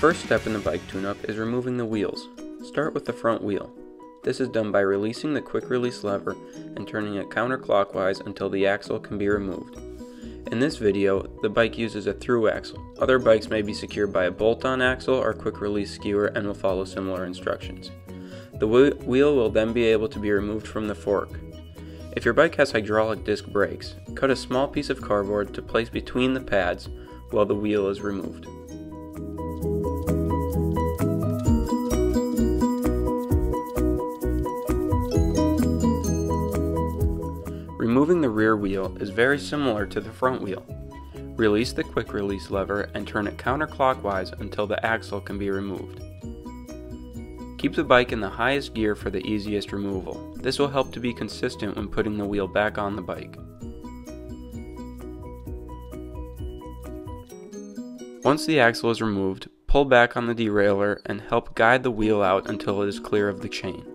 first step in the bike tune-up is removing the wheels. Start with the front wheel. This is done by releasing the quick release lever and turning it counterclockwise until the axle can be removed. In this video, the bike uses a through axle. Other bikes may be secured by a bolt-on axle or quick release skewer and will follow similar instructions. The wheel will then be able to be removed from the fork. If your bike has hydraulic disc brakes, cut a small piece of cardboard to place between the pads while the wheel is removed. Removing the rear wheel is very similar to the front wheel. Release the quick release lever and turn it counterclockwise until the axle can be removed. Keep the bike in the highest gear for the easiest removal. This will help to be consistent when putting the wheel back on the bike. Once the axle is removed, pull back on the derailleur and help guide the wheel out until it is clear of the chain.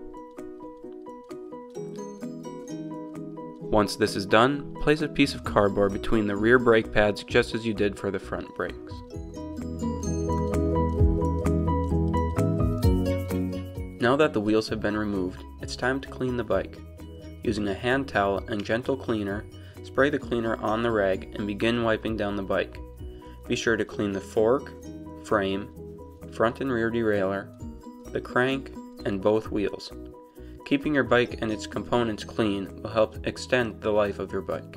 Once this is done, place a piece of cardboard between the rear brake pads just as you did for the front brakes. Now that the wheels have been removed, it's time to clean the bike. Using a hand towel and gentle cleaner, spray the cleaner on the rag and begin wiping down the bike. Be sure to clean the fork, frame, front and rear derailleur, the crank, and both wheels. Keeping your bike and its components clean will help extend the life of your bike.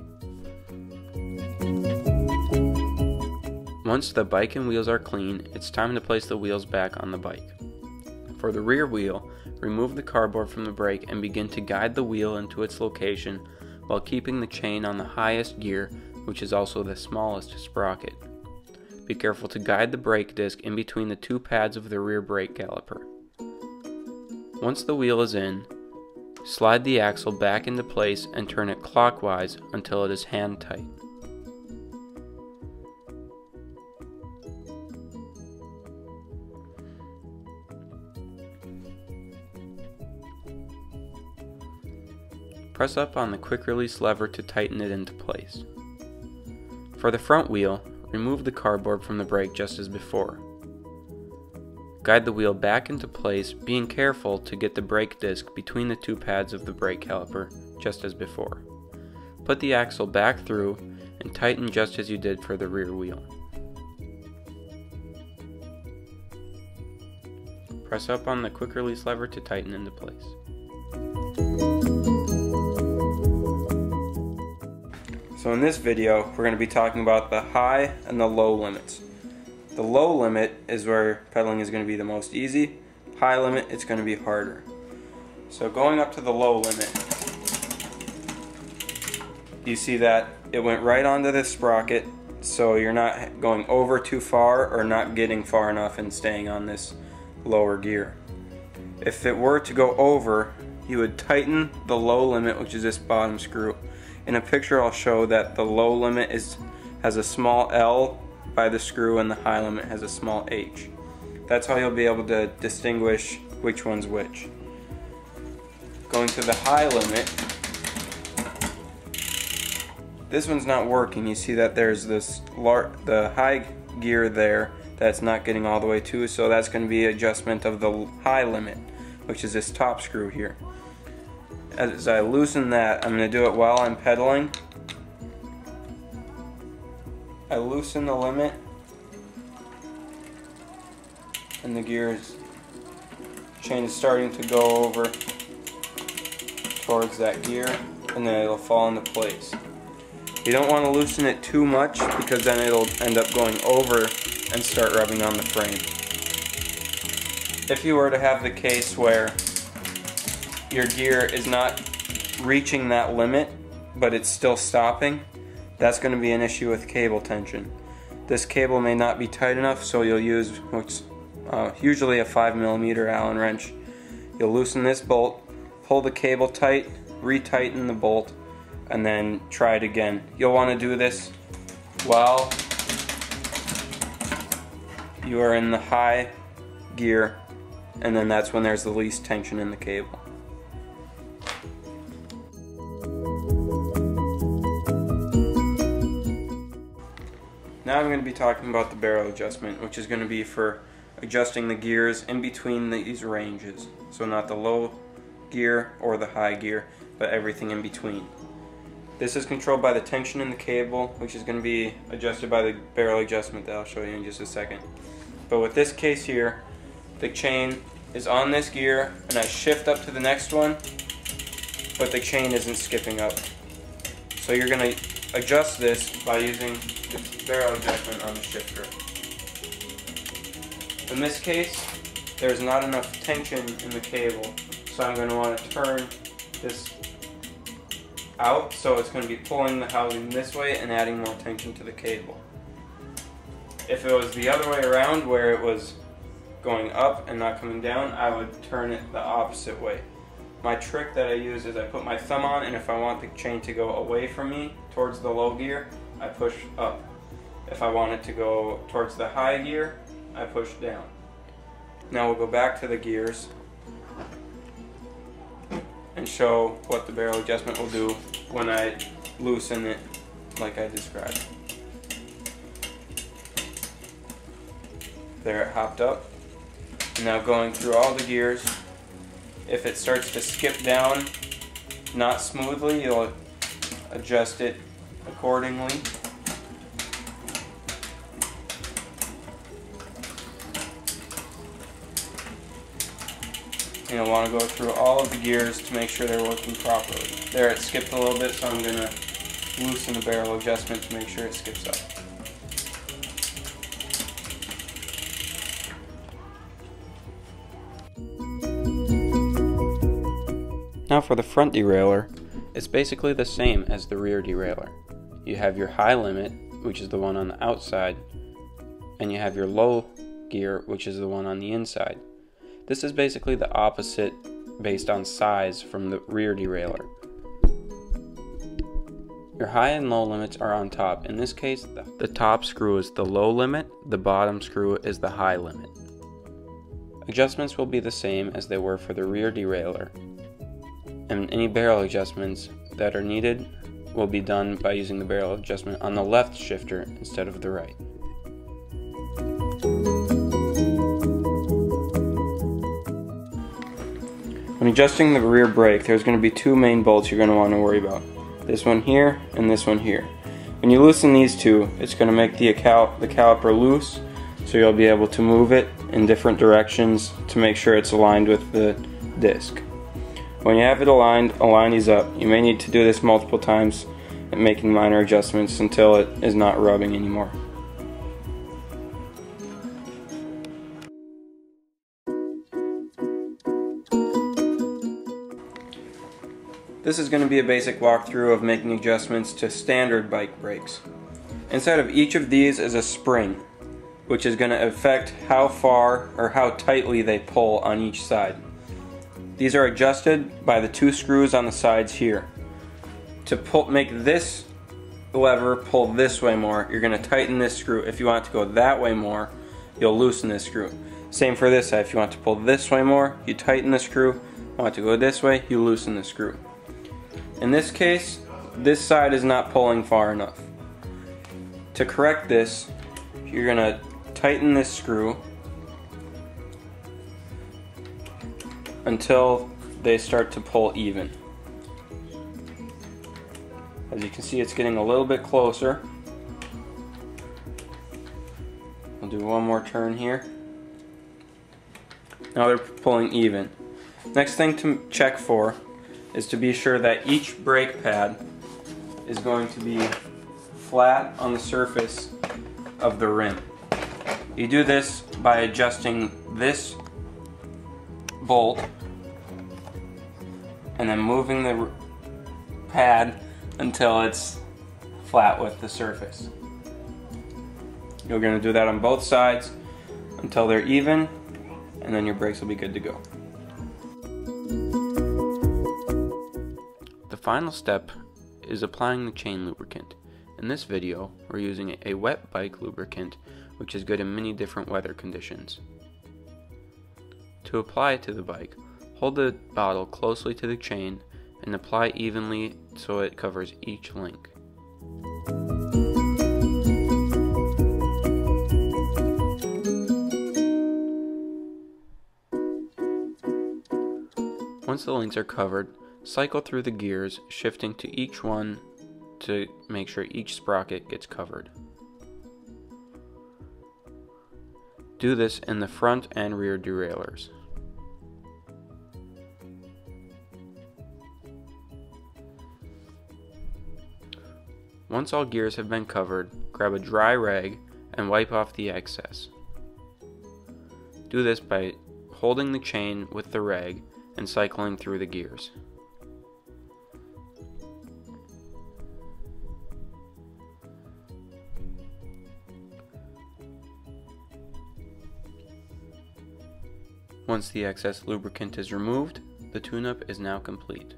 Once the bike and wheels are clean, it's time to place the wheels back on the bike. For the rear wheel, remove the cardboard from the brake and begin to guide the wheel into its location while keeping the chain on the highest gear, which is also the smallest sprocket. Be careful to guide the brake disc in between the two pads of the rear brake caliper. Once the wheel is in, slide the axle back into place and turn it clockwise until it is hand tight. Press up on the quick release lever to tighten it into place. For the front wheel, remove the cardboard from the brake just as before. Guide the wheel back into place, being careful to get the brake disc between the two pads of the brake caliper, just as before. Put the axle back through and tighten just as you did for the rear wheel. Press up on the quick release lever to tighten into place. So in this video, we're going to be talking about the high and the low limits. The low limit is where pedaling is going to be the most easy. High limit, it's going to be harder. So going up to the low limit, you see that it went right onto this sprocket, so you're not going over too far or not getting far enough and staying on this lower gear. If it were to go over, you would tighten the low limit, which is this bottom screw. In a picture I'll show that the low limit has a small L by the screw and the high limit has a small H. That's how you'll be able to distinguish which one's which. Going to the high limit, this one's not working. You see that there's the high gear there that's not getting all the way to, so that's going to be adjustment of the high limit, which is this top screw here. As I loosen that, I'm going to do it while I'm pedaling. I loosen the limit and the chain is starting to go over towards that gear, and then it'll fall into place. You don't want to loosen it too much because then it'll end up going over and start rubbing on the frame. If you were to have the case where your gear is not reaching that limit but it's still stopping, that's going to be an issue with cable tension. This cable may not be tight enough, so you'll use what's usually a 5mm Allen wrench. You'll loosen this bolt, pull the cable tight, retighten the bolt, and then try it again. You'll want to do this while you are in the high gear, and then that's when there's the least tension in the cable. Now I'm going to be talking about the barrel adjustment, which is going to be for adjusting the gears in between these ranges. So not the low gear or the high gear, but everything in between. This is controlled by the tension in the cable, which is going to be adjusted by the barrel adjustment that I'll show you in just a second. But with this case here, the chain is on this gear and I shift up to the next one, but the chain isn't skipping up. So you're going to adjust this by using the barrel adjustment on the shifter. In this case, there's not enough tension in the cable, so I'm going to want to turn this out, so it's going to be pulling the housing this way and adding more tension to the cable. If it was the other way around, where it was going up and not coming down, I would turn it the opposite way. My trick that I use is I put my thumb on, and if I want the chain to go away from me towards the low gear, I push up. If I want it to go towards the high gear, I push down. Now we'll go back to the gears and show what the barrel adjustment will do when I loosen it like I described. There, it hopped up. Now going through all the gears, if it starts to skip down not smoothly, you'll adjust it accordingly. You'll want to go through all of the gears to make sure they're working properly. There, it skipped a little bit, so I'm going to loosen the barrel adjustment to make sure it skips up. Now for the front derailleur, it's basically the same as the rear derailleur. You have your high limit, which is the one on the outside, and you have your low gear, which is the one on the inside. This is basically the opposite based on size from the rear derailleur. Your high and low limits are on top. In this case, the top screw is the low limit, the bottom screw is the high limit. Adjustments will be the same as they were for the rear derailleur, and any barrel adjustments that are needed will be done by using the barrel adjustment on the left shifter instead of the right. When adjusting the rear brake, there's going to be two main bolts you're going to want to worry about. This one here and this one here. When you loosen these two, it's going to make the caliper loose, so you'll be able to move it in different directions to make sure it's aligned with the disc. When you have it aligned, align these up. You may need to do this multiple times and making minor adjustments until it is not rubbing anymore. This is going to be a basic walkthrough of making adjustments to standard bike brakes. Inside of each of these is a spring, which is going to affect how far or how tightly they pull on each side. These are adjusted by the two screws on the sides here. To make this lever pull this way more, you're going to tighten this screw. If you want it to go that way more, you'll loosen this screw. Same for this side. If you want to pull this way more, you tighten the screw. Want it to go this way, you loosen the screw. In this case, this side is not pulling far enough. To correct this, you're going to tighten this screw until they start to pull even. As you can see, it's getting a little bit closer. We'll do one more turn here. Now they're pulling even. Next thing to check for is to be sure that each brake pad is going to be flat on the surface of the rim. You do this by adjusting this bolt and then moving the pad until it's flat with the surface. You're going to do that on both sides until they're even, and then your brakes will be good to go. The final step is applying the chain lubricant. In this video, we're using a wet bike lubricant, which is good in many different weather conditions. To apply it to the bike, hold the bottle closely to the chain and apply evenly so it covers each link. Once the links are covered, cycle through the gears, shifting to each one to make sure each sprocket gets covered. Do this in the front and rear derailleurs. Once all gears have been covered, grab a dry rag and wipe off the excess. Do this by holding the chain with the rag and cycling through the gears. Once the excess lubricant is removed, the tune-up is now complete.